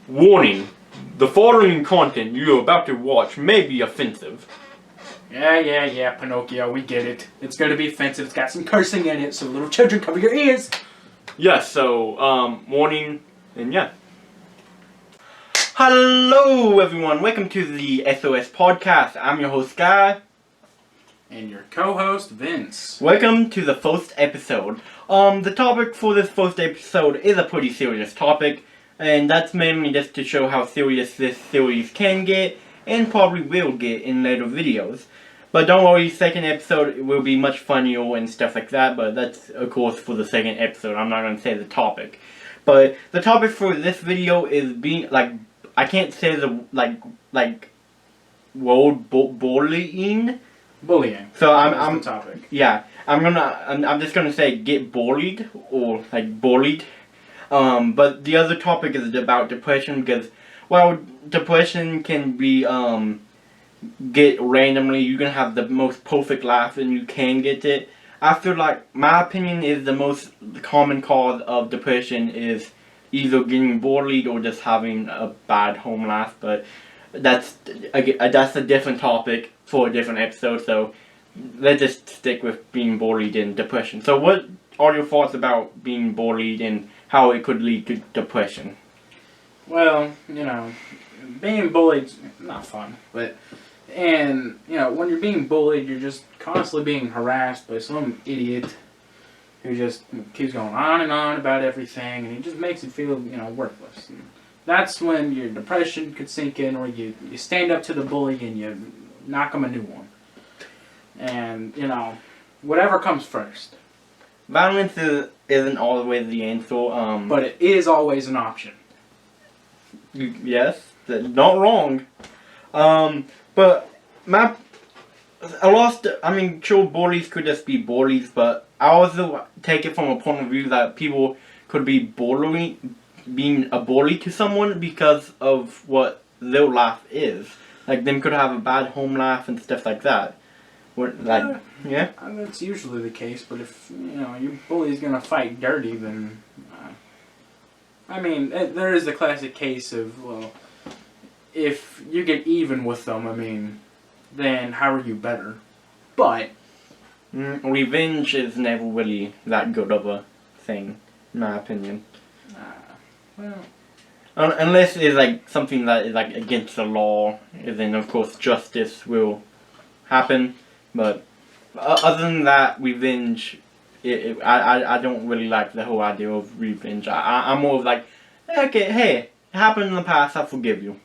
Warning, the following content you're about to watch may be offensive. Yeah, Pinocchio, we get it. It's gonna be offensive, it's got some cursing in it, so little children, cover your ears! Yes, so, warning, and yeah. Hello everyone, welcome to the SOS Podcast. I'm your host, Guy. And your co-host, Vince. Welcome to the first episode. The topic for this first episode is a pretty serious topic, and that's mainly just to show how serious this series can get, and probably will get in later videos. But don't worry, second episode will be much funnier and stuff like that, but that's of course for the second episode. I'm not going to say the topic. But the topic for this video is being, I can't say the, word bullying. Bullying. So I'm the topic. Yeah, I'm just gonna say get bullied or bullied. But the other topic is about depression because, well, depression can be get randomly. You can have the most perfect life and you can get it. After my opinion is the most common cause of depression is either getting bullied or just having a bad home life. But that's a different topic for a different episode, so let's just stick with being bullied and depression. So what are your thoughts about being bullied and how it could lead to depression? Well, being bullied's not fun, when you're being bullied, you're just constantly being harassed by some idiot who just keeps going on and on about everything, and he just makes you feel, worthless. And that's when your depression could sink in, or you stand up to the bully and you knock him a new one. And, whatever comes first. Violence isn't always the answer. But it is always an option. Yes, not wrong. But sure, bullies could just be bullies, but I also take it from a point of view that people could be being a bully to someone because of what their life is. Like, them could have a bad home life and stuff like that. Yeah? That's usually the case, but if, your bully's gonna fight dirty, then... there is the classic case of, well, if you get even with them, then how are you better? But... revenge is never really that good of a thing, in my opinion. Unless it's something that is against the law, then of course justice will happen. But other than that, revenge, I don't really like the whole idea of revenge. I'm more of okay, hey, it happened in the past, I forgive you.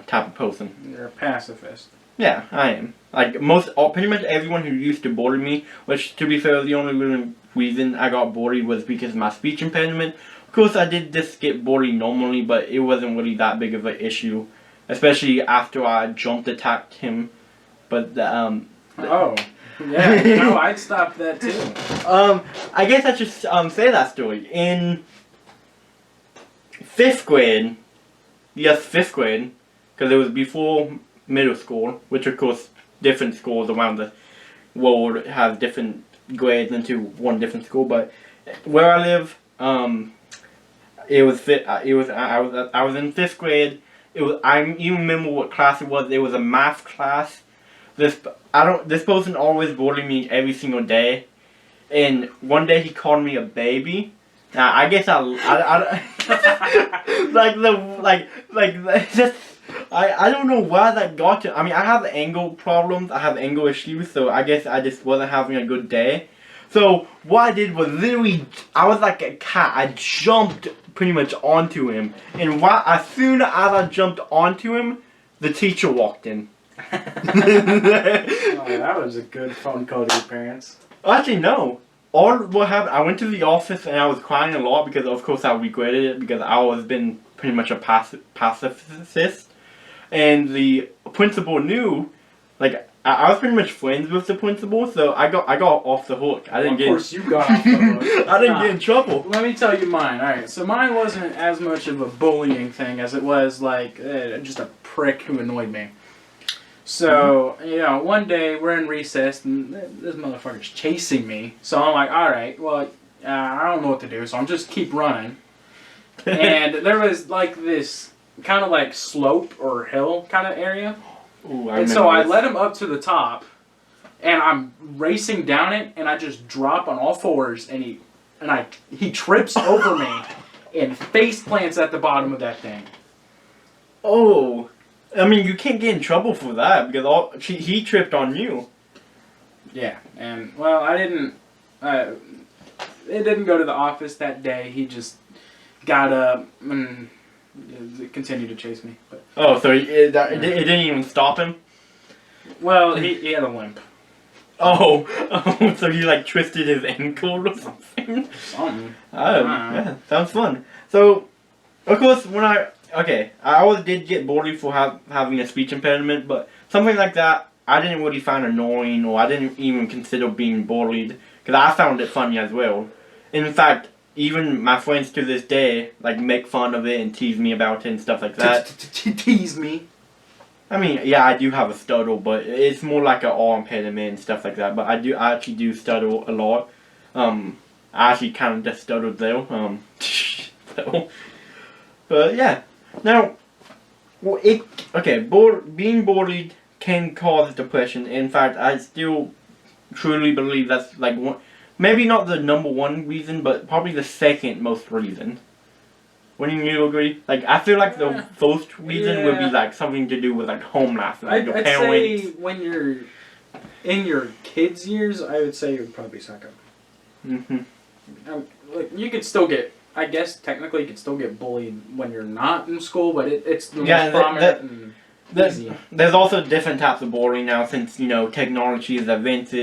Type of person. You're a pacifist. Yeah, I am. Pretty much everyone who used to bully me, which to be fair, the only reason I got bullied was because of my speech impediment. Of course, I did just get bullied normally, but it wasn't really that big of an issue, especially after I jumped attacked him. But oh, yeah, I'd stop that too. I guess I should say that story in 5th grade. Yes, 5th grade, because it was before middle school, which of course different schools around the world have different grades into one different school. But where I live, I was in 5th grade. I even remember what class it was. It was a math class. This person always bullied me every single day, and one day he called me a baby. Now I guess I don't know why that got to. I have anger problems. I have anger issues, so I guess I just wasn't having a good day. So what I did was literally, I was like a cat. I jumped pretty much onto him, and as soon as I jumped onto him, the teacher walked in. Oh, that was a good phone call to your parents. Actually, no. All what happened, I went to the office and I was crying a lot because, of course, I regretted it because I was been pretty much a pacifist, and the principal knew, I was pretty much friends with the principal, so I got off the hook. I didn't Of course you got off the hook. I didn't get in trouble. Let me tell you mine. Alright, so mine wasn't as much of a bullying thing as it was just a prick who annoyed me. So, one day we're in recess and this motherfucker's chasing me. So I'm like, alright, well, I don't know what to do, so I'm just keep running. And there was like this kind of like slope or hill kind of area. Ooh, And so I led him up to the top, and I'm racing down it, and I just drop on all fours, and he trips over me and face plants at the bottom of that thing. Oh, I mean, you can't get in trouble for that because he tripped on you. Yeah, and well, I didn't. It didn't go to the office that day. He just got up and continued to chase me. But, oh, so it didn't even stop him? well, he had a limp. Oh, so he like twisted his ankle or something? Something. Oh, yeah, sounds fun. So, of course, I always did get bullied for having a speech impediment, but something like that, I didn't really find annoying, or I didn't even consider being bullied, because I found it funny as well. In fact, even my friends to this day, like, make fun of it and tease me about it and stuff like that. Tease me. I mean, yeah, I do have a stutter, but it's more like an arm impediment and stuff like that, but I actually do stutter a lot. I actually kind of just stuttered though, so, but yeah. Now, well, being bullied can cause depression. In fact, I still truly believe that's like maybe not the number one reason, but probably the second most reason. Wouldn't you agree? Like, I feel like the first reason would be like something to do with like home life, like your I'd parents. say when you're in your kids' years, I would say it would probably be second. Like you could still get. I guess technically you could still get bullied when you're not in school, but it's the most prominent and easy. There's also different types of bullying now since, technology is advanced.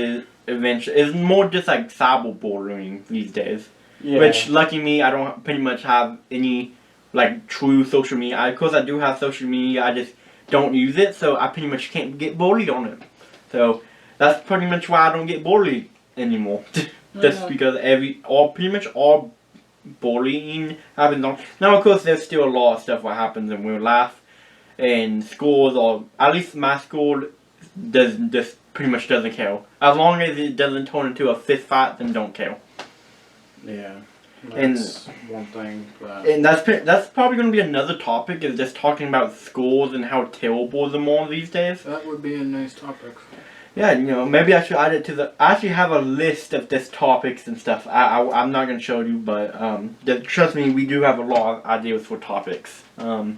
It's more just like cyberbullying these days. Yeah. Which, lucky me, I don't pretty much have any, like, true social media. Of course, I do have social media, I just don't use it, so I pretty much can't get bullied on it. So, that's pretty much why I don't get bullied anymore. Just because pretty much all bullying happens on. Now, of course, there's still a lot of stuff that happens in real life, and schools, or at least my school, pretty much doesn't care. As long as it doesn't turn into a fist fight, then don't care. Yeah, that's one thing. And that's probably going to be another topic, is just talking about schools and how terrible them are these days. That would be a nice topic. Yeah, maybe I should add it to I actually have a list of just topics and stuff. I'm not going to show you, but trust me, we do have a lot of ideas for topics. Yeah,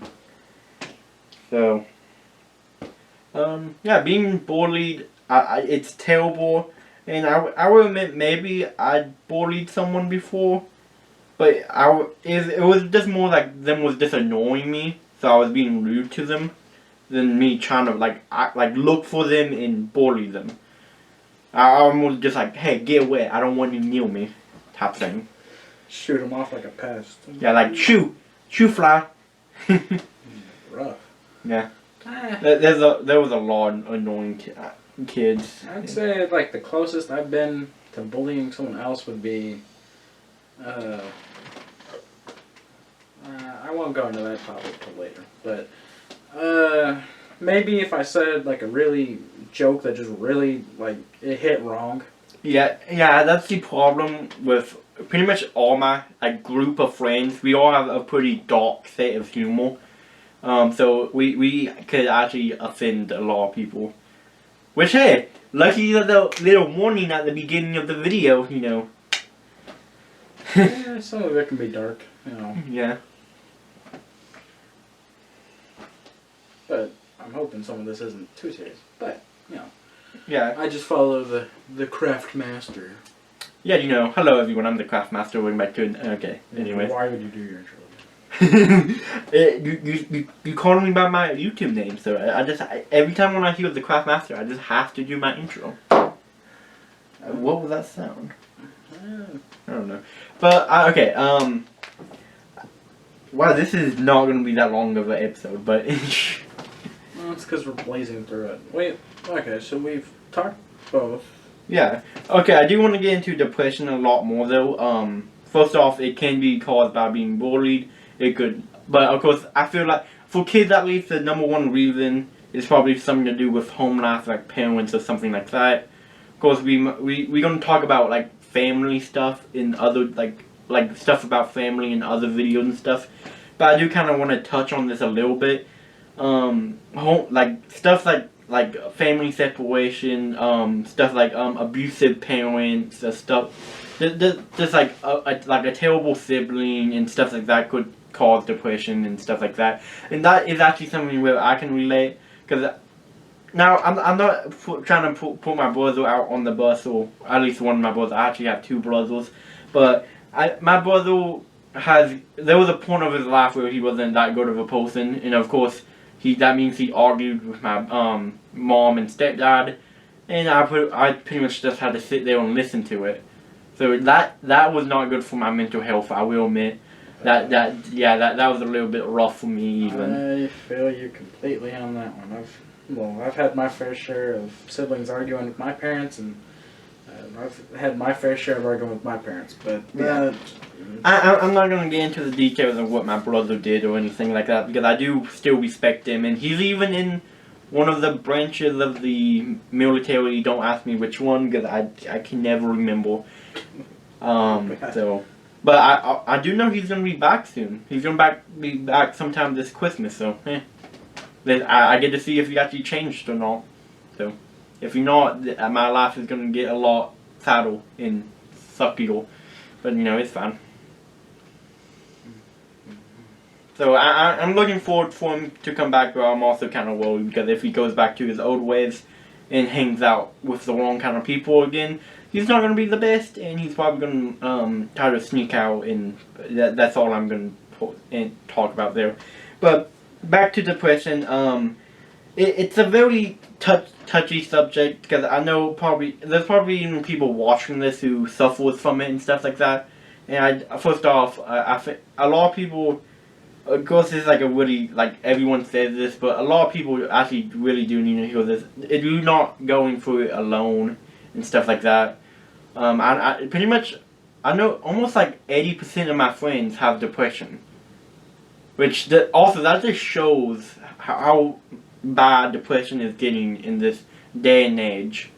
being bullied, it's terrible. And I will admit, maybe I bullied someone before, but it was just more like them was just annoying me, so I was being rude to them, than me trying to like look for them and bully them. I'm more just like, hey, get away! I don't want you near me, type thing. Shoot them off like a pest. Yeah, like shoo fly. Rough. Yeah. There was a lot of annoying kids. I'd say like the closest I've been to bullying someone else would be. I won't go into that topic till later, but maybe if I said like a really joke that just really like it hit wrong. Yeah, that's the problem with pretty much all my group of friends. We all have a pretty dark set of humor. So we could actually offend a lot of people. Which, hey, lucky the little warning at the beginning of the video, Yeah, some of it can be dark, Yeah. But I'm hoping some of this isn't too serious. But, Yeah. I just follow the craft master. Yeah, hello everyone, I'm the craft master. Welcome back to okay. Anyways. Why would you do your intro? You called me by my YouTube name, so every time when I hear the craft master, I just have to do my intro. What was that sound? I don't know. But okay, wow, this is not going to be that long of an episode, but well, it's because we're blazing through it. Wait, okay, so we've talked both. Yeah. Okay, I do want to get into depression a lot more though. First off, it can be caused by being bullied. It could, but of course, I feel like for kids at least, the number one reason is probably something to do with home life, like parents or something like that. Of course, we're gonna talk about like family stuff in other like stuff about family in other videos and stuff, but I do kind of want to touch on this a little bit. Like stuff like family separation, stuff like abusive parents, just like a terrible sibling and stuff like that could cause depression and stuff like that. And that is actually something where I can relate, because now I'm not trying to put my brother out on the bus, or at least one of my brothers. I actually have two brothers, but my brother there was a point of his life where he wasn't that good of a person, and of course that means he argued with my mom and stepdad, and I pretty much just had to sit there and listen to it. So that was not good for my mental health, I will admit. That was a little bit rough for me even. I feel you completely on that one. I've had my fair share of siblings arguing with my parents, and I've had my fair share of arguing with my parents, but I'm not going to get into the details of what my brother did or anything like that, because I do still respect him, and he's even in one of the branches of the military. Don't ask me which one, because I can never remember. But I do know he's going to be back soon. He's going to be back sometime this Christmas, so I get to see if he actually changed or not. So if you're not, my life is going to get a lot sadder and suckier. But it's fine. So I'm looking forward for him to come back, but I'm also kind of worried, because if he goes back to his old ways and hangs out with the wrong kind of people again, he's not going to be the best, and he's probably going to try to sneak out, and that's all I'm going to talk about there. But back to depression, it's a very touchy subject, because I know there's probably even people watching this who suffers from it and stuff like that. And first off, I think a lot of people, of course, this is like a really, like everyone says this, but a lot of people actually really do need to hear this. If you're not going through it alone and stuff like that, I pretty much, I know almost like 80% of my friends have depression, which also that just shows how bad depression is getting in this day and age.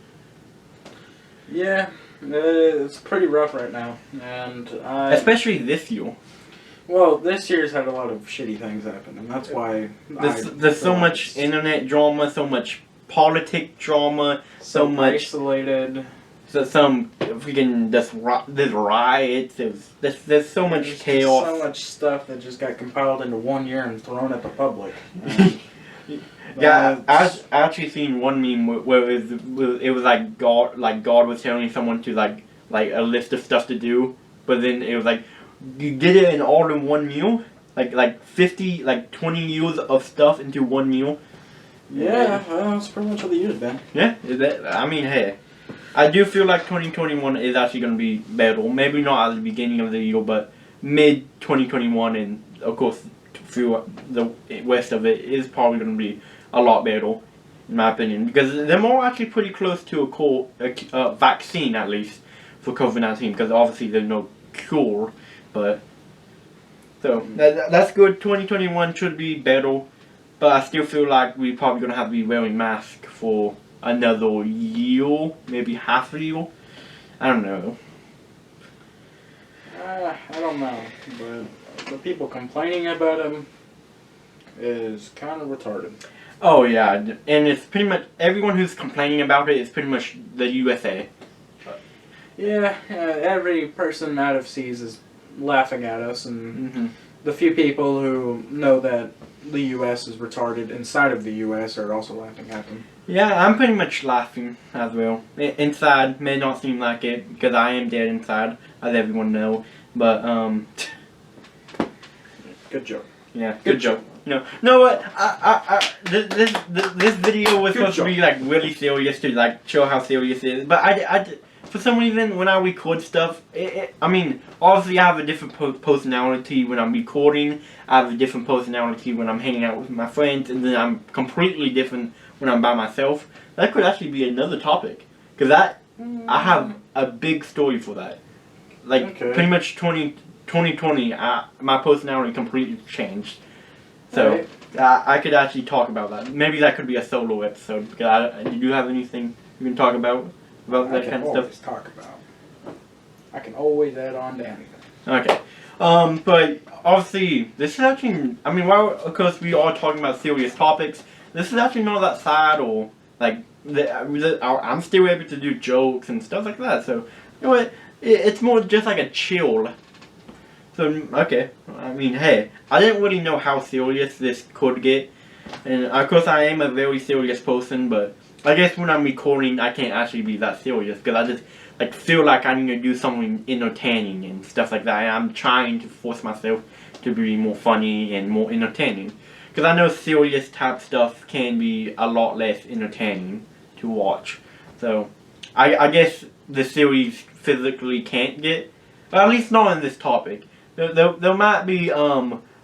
Yeah, it's pretty rough right now, and especially this year. Well, this year's had a lot of shitty things happen, and that's why there's so much internet drama, so much politic drama, so much isolated. Some freaking there's riots. There's so much chaos. So much stuff that just got compiled into 1 year and thrown at the public. Yeah, I actually seen one meme where it was like God was telling someone to like a list of stuff to do, but then it was like, you did it in all in 1 meal, like 20 years of stuff into 1 meal. Yeah, that's pretty much what the year's been. Yeah, I mean, hey, I do feel like 2021 is actually going to be better. Maybe not at the beginning of the year, but mid 2021, and of course through the rest of it is probably going to be a lot better, in my opinion, because they're more actually pretty close to a vaccine, at least for COVID-19, because obviously there's no cure. But so that's good. 2021 should be better, but I still feel like we're probably gonna have to be wearing masks for another year, maybe half a year. I don't know. I don't know, but the people complaining about them is kind of retarded. Oh yeah, and it's pretty much everyone who's complaining about it is pretty much the USA. Yeah, every person out of seas is laughing at us, and the few people who know that the U.S. is retarded inside of the U.S. are also laughing at them. Yeah, I'm pretty much laughing as well. Inside may not seem like it, because I am dead inside, as everyone knows. But good joke. Yeah, good joke. No, what? This video was supposed to be like really serious, to like show how serious it is. But I for some reason, when I record stuff, I mean, obviously I have a different personality when I'm recording. I have a different personality when I'm hanging out with my friends, and then I'm completely different when I'm by myself. That could actually be another topic, because I have a big story for that. Like, pretty much 2020, my personality completely changed. So, I could actually talk about that. Maybe that could be a solo episode, because do you have anything you can talk about that kind of stuff? I can always add on to anything. Okay. But obviously, this is actually, I mean, while of course we are talking about serious topics, this is actually not that sad or like, I'm still able to do jokes and stuff like that. So, you know what? It's more just like a chill. So, okay. I mean, hey, I didn't really know how serious this could get. And of course, I am a very serious person, but I guess when I'm recording, I can't actually be that serious because I just like feel like I need to do something entertaining and stuff like that. And I'm trying to force myself to be more funny and more entertaining because I know serious type stuff can be a lot less entertaining to watch. So I guess the series physically can't get, at least not in this topic. There might be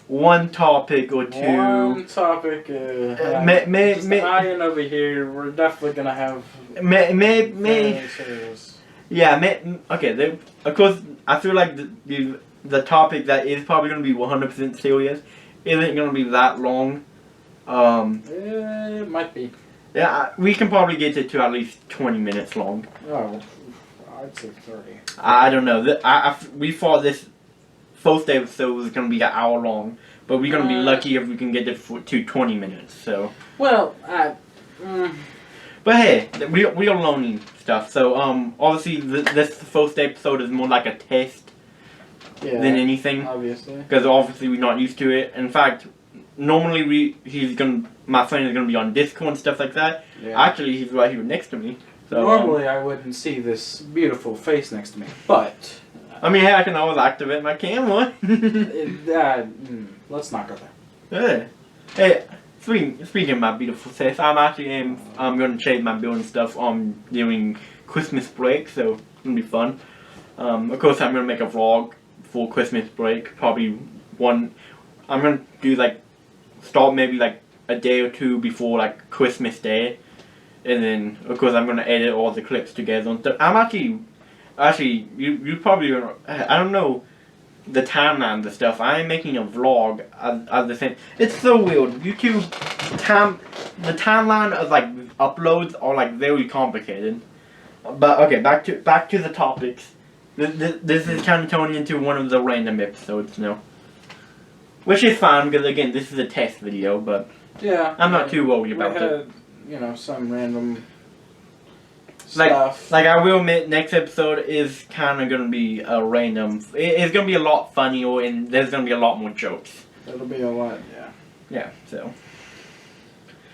one topic or two. One topic. Just eyeing over here. We're definitely gonna have. Serious. Yeah. Okay. Of course, I feel like the topic that is probably gonna be 100% serious isn't gonna be that long. It might be. Yeah, we can probably get it to at least 20 minutes long. Oh, I'd say 30. I don't know. We thought this first episode was going to be an hour long, but we're going to be lucky if we can get it to 20 minutes. So. Well, But hey, we are learning stuff. So obviously this first episode is more like a test than anything. Obviously. Because obviously we're not used to it. In fact, normally my friend is gonna be on Discord and stuff like that. Yeah. Actually, he's right here next to me. So, normally I wouldn't see this beautiful face next to me, but I mean, hey, I can always activate my camera. let's not go there. Hey, speaking of my beautiful face, I'm gonna change my building stuff during Christmas break, so it's gonna be fun. Of course, I'm gonna make a vlog for Christmas break. Probably I'm gonna do start maybe a day or two before Christmas Day, and then of course I'm gonna edit all the clips together and stuff. I'm actually you probably I don't know the timeline of stuff. I am making a vlog of the same. It's so weird. YouTube the timeline of uploads are very complicated. But okay, back to the topics. This is kind of turning into one of the random episodes now. Which is fine, because again, this is a test video, but yeah, I'm not too worried about it. Some random stuff. I will admit, next episode is kind of going to be a random. It's going to be a lot funnier, and there's going to be a lot more jokes. It'll be a lot, yeah. Yeah, so.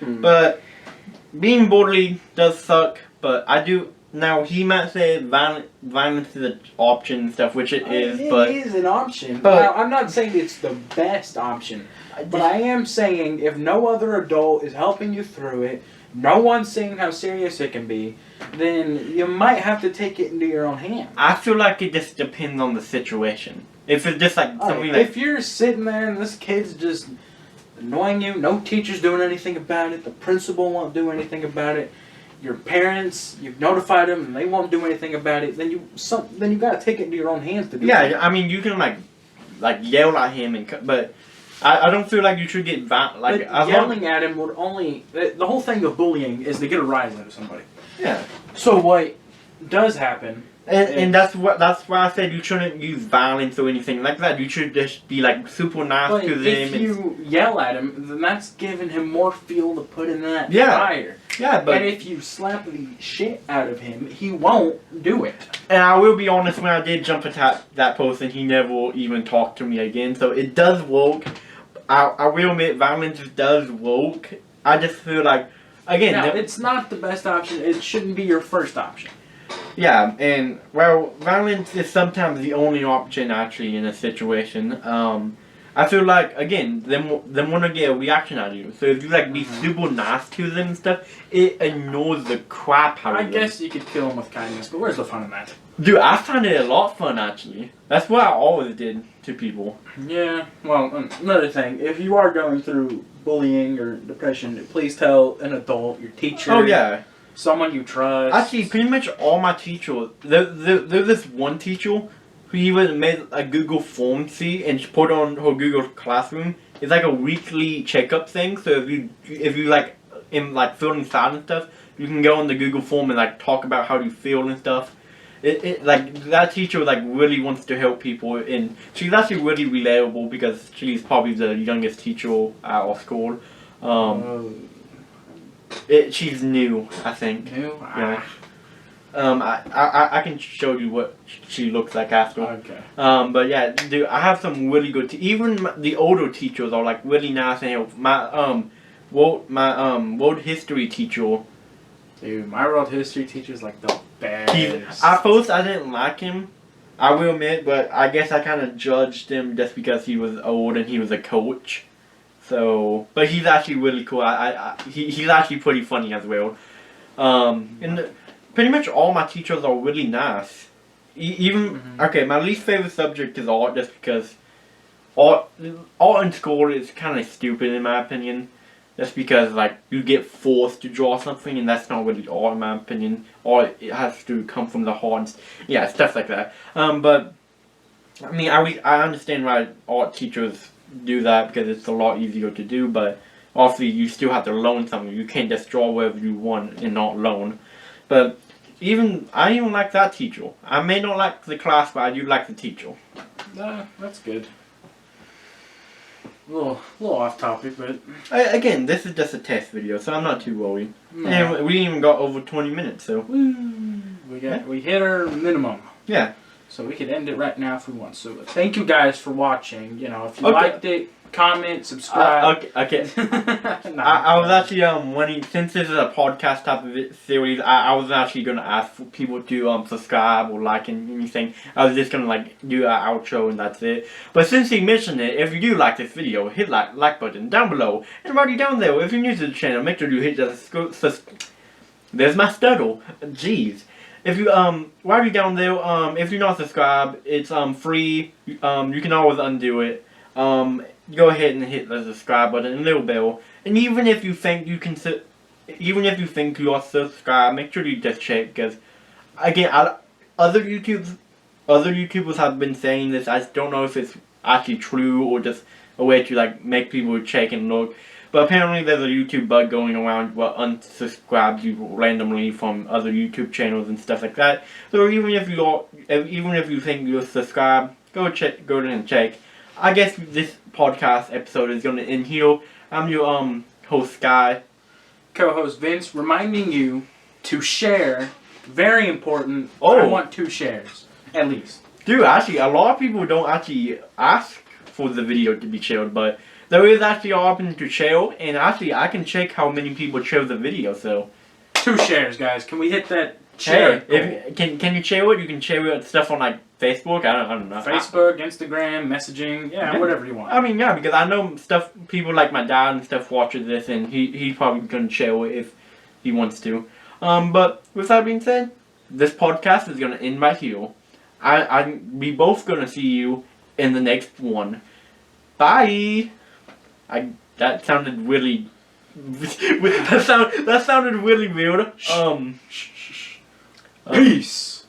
But being bullied does suck, but I do. Now, he might say violence is an option and stuff, which it is, but... It is an option. But now, I'm not saying it's the best option, but I am saying if no other adult is helping you through it, no one's saying how serious it can be, then you might have to take it into your own hands. I feel like it just depends on the situation. If it's just something if you're sitting there and this kid's just annoying you, no teacher's doing anything about it, the principal won't do anything about it, your parents, you've notified them and they won't do anything about it, then you gotta take it into your own hands to do something. Yeah, I mean, you can yell at him, but I don't feel like you should get yelling at him would only... The whole thing of bullying is to get a rise out of somebody. Yeah. So what does happen... And that's why I said you shouldn't use violence or anything like that. You should just be super nice to them. If you yell at him, then that's giving him more fuel to put in that fire. Yeah, but... And if you slap the shit out of him, he won't do it. And I will be honest, when I did jump attack that person, he never even talked to me again. So it does work. I will admit, violence does work. I just feel like, again... Now, it's not the best option. It shouldn't be your first option. Yeah, and, well, violence is sometimes the only option, actually, in a situation. I feel like, again, them want to get a reaction out of you. So if you, be super nice to them and stuff, it annoys the crap out of them. I guess you could kill them with kindness, but where's the fun in that? Dude, I find it a lot fun, actually. That's what I always did to people. Yeah, well, another thing, if you are going through bullying or depression, please tell an adult, your teacher. Oh, yeah. Someone you trust. Actually, pretty much all my teachers, there's this one teacher who even made a Google Form and she put on her Google Classroom. It's like a weekly checkup thing. So if you feeling sad and stuff, you can go on the Google Form and talk about how you feel and stuff. like that teacher like really wants to help people, and she's actually really relatable because she's probably the youngest teacher at our school. She's new, I think. New? Yeah. I can show you what she looks like after. Okay. But yeah, dude, I have some really good. Even the older teachers are like really nice and helpful. My world history teacher. Dude, my world history teacher's like the best. At first, I didn't like him. I will admit, but I guess I kind of judged him just because he was old and he was a coach. So, but he's actually really cool. He's actually pretty funny as well. And pretty much all my teachers are really nice. Okay, my least favorite subject is art, just because art in school is kind of stupid in my opinion. Just because like you get forced to draw something, and that's not really art in my opinion. Art, it has to come from the heart. And yeah, stuff like that. But I mean, I understand why art teachers do that because it's a lot easier to do. But obviously, you still have to learn something. You can't just draw wherever you want and not learn. But I even like that teacher. I may not like the class, but I do like the teacher. That's good. A little off topic, but again, this is just a test video, so I'm not too worried. No. And we even got over 20 minutes, so we hit our minimum. Yeah. So we could end it right now if we want. So thank you guys for watching. You know, if you liked it, comment, subscribe. Okay. I was actually since this is a podcast type of series, I was actually gonna ask for people to subscribe or like anything. I was just gonna like do an outro and that's it. But since he mentioned it, if you do like this video, hit like button down below, and right down there. If you're new to the channel, make sure you hit the there's my stutter. Jeez. If you while you're down there, if you're not subscribed, it's free. You can always undo it. Go ahead and hit the subscribe button and little bell. And even if you think you can, even if you think you are subscribed, make sure you just check, because again, other YouTubers have been saying this. I just don't know if it's actually true or just a way to like make people check and look. But apparently there's a YouTube bug going around where unsubscribes you randomly from other YouTube channels and stuff like that. So even if you think you're subscribed, go ahead and check. I guess this podcast episode is going to end here. I'm your host Sky, co-host Vince, reminding you to share. Very important. I want 2 shares at least. Dude, actually, a lot of people don't actually ask for the video to be shared, but there is actually an option to share, and actually I can check how many people share the video. So 2 shares, guys. Can we hit that share? Hey, can you share it? You can share it stuff on like Facebook. I don't know. Facebook, Instagram, messaging, whatever you want. I mean, yeah, because I know people like my dad and stuff watches this, and he's probably gonna share it if he wants to. But with that being said, this podcast is gonna end right here. We both gonna see you in the next one. Bye. That sounded really. that sounded really weird. Peace.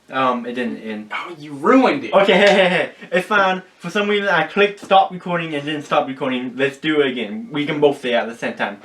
It didn't end. Oh, you ruined it. Okay, hey. It's fine. For some reason, I clicked stop recording and didn't stop recording. Let's do it again. We can both say it at the same time.